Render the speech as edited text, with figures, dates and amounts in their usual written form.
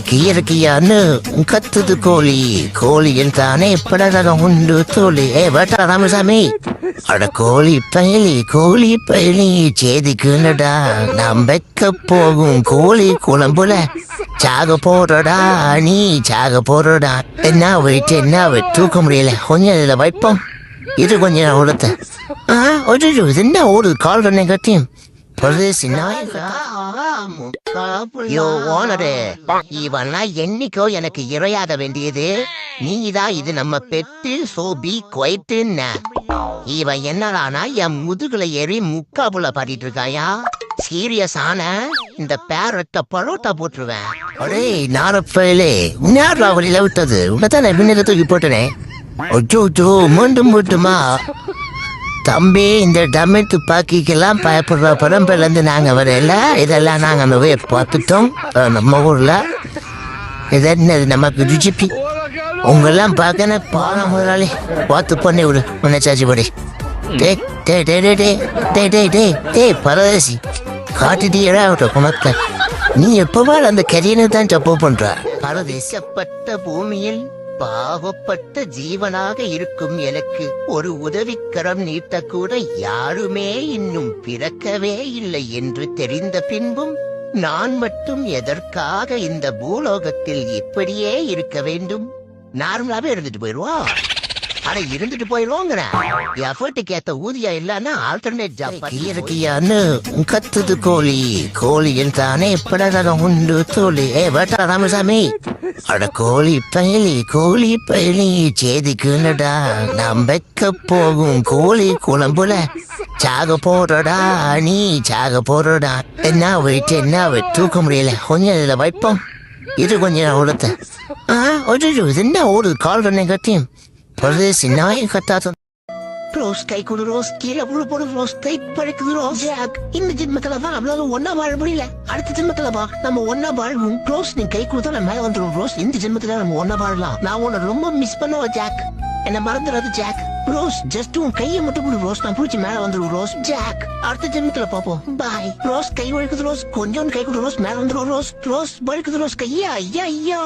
ಕಿಯರಕಿಯನ್ನು ಕತ್ತದು ಕೋಳಿ ಅಂತಾನೆ ಪಡದ ಉಂಡು ತೋಳಿ ಬೇಟ ರಾಮசாமி அட கோழி பயலி சேதிக்குன்னடா நாம் வைக்க போகும் கோழி குழம்புல சாக போறடா நீ சாக போறடா என்ன வெயிட் தூக்க முடியல கொஞ்சம் இதில் வைப்போம் இது கொஞ்சம் உடுத்த ஒரு என்ன ஒரு கால் பண்ண கட்டியும் இவெல்லாம் என்னைக்கோ எனக்கு இறையாக வேண்டியது நீதான் இது நம்ம பெட்டு சோபி குவைட்டுன்ன இவன் என்னடானா என் முதுகுல ஏறி முக்காபுல பாடிட்டு இருக்காயா சீரியஸான இந்த பேரட்ட பரோட்டா போட்டுருவேன் அடே நாரப்பயிலே நேரா வழியில விட்டது உடனே பின்ன தூக்கி போட்டுனேன் ஒச்சோ மட்டுமா தம்பி இந்த டம்மி துப்பாக்கிக்கெல்லாம் பயப்படுற பரம்பரையிலேருந்து நாங்கள் வரையில இதெல்லாம் நாங்கள் அந்த போய் பார்த்துட்டோம் நம்ம ஊரில் இது என்னது நமக்கு ருச்சிப்பி உங்களெல்லாம் பார்க்கணும் பாடம் முதலாளி பார்த்து பண்ணி விடு உன்னைச்சாச்சு படி டே பரதேசி காட்டுட்டீரா குணத்தை நீ எப்பவா அந்த கரியனை தான் சப்போ பண்ற பரதேசப்பட்ட பூமியில் பாவப்பட்ட ஜீவனாக இருக்கும் எனக்கு ஒரு உதவிக்கரம் நீட்டக்கூட யாருமே இன்னும் பிறக்கவே இல்லை என்று தெரிந்த பின்பும் நான் மட்டும் எதற்காக இந்த பூலோகத்தில் இப்படியே இருக்க வேண்டும்? நார்மலாவே இருந்துட்டு போயிடுவோம். ஆனா இருந்துட்டு போயிடுவோங்கிற எஃபர்ட்டுக்கு ஏத்த ஊதியம் இல்லன்னா ஆல்டர்னேட் ஜாப் கியன்னு கத்துது கோழி தானே படத உண்டு தோழி வேட்டா ராமசாமி அட கோழி பயலி சேதிக்குன்னடா நாம் வைக்க போகும் கோழி குழம்புல சாக போறடா நீ சாக போறடா என்ன வெயிட் தூக்க முடியல கொஞ்சம் இதில் வைப்போம் இது கொஞ்சம் உடுத்த ஒரு என்ன ஒரு கால் பண்ண கட்டியும் பரதேசி நாயை கத்தாத ரோஸ் கை கொடு ரோஸ் கீழே போடு ரோஸ் கை படைக்குது ரோஸ் இந்த ஜென்மத்துல தான் நம்மளால ஒன்னா வாழ முடியல அடுத்த ஜென்மத்துல வா நம்ம ஒன்னா வாழ்வோம் ரோஸ் நீ கை கொடுத்தா நம்ம மேல வந்துடும் ரோஸ் இந்த ஜென்மத்துல நம்ம ஒன்னா வாழலாம் நான் உன்னை ரொம்ப மிஸ் பண்ணுவேன் ஜாக் என்ன மறந்துடாது ஜாக் ரோஸ் ஜஸ்ட் உன் கையை மட்டும் கொடு ரோஸ் நான் பிடிச்சி மேல வந்துடும் ரோஸ் ஜாக் அடுத்த ஜென்மத்துல பாப்போம் பாய் ரோஸ் கை வழுக்குது ரோஸ் கொஞ்சம் கை கொடு ரோஸ் மேல வந்துடும் ரோஸ் வழுக்குது ரோஸ் கையா ஐயா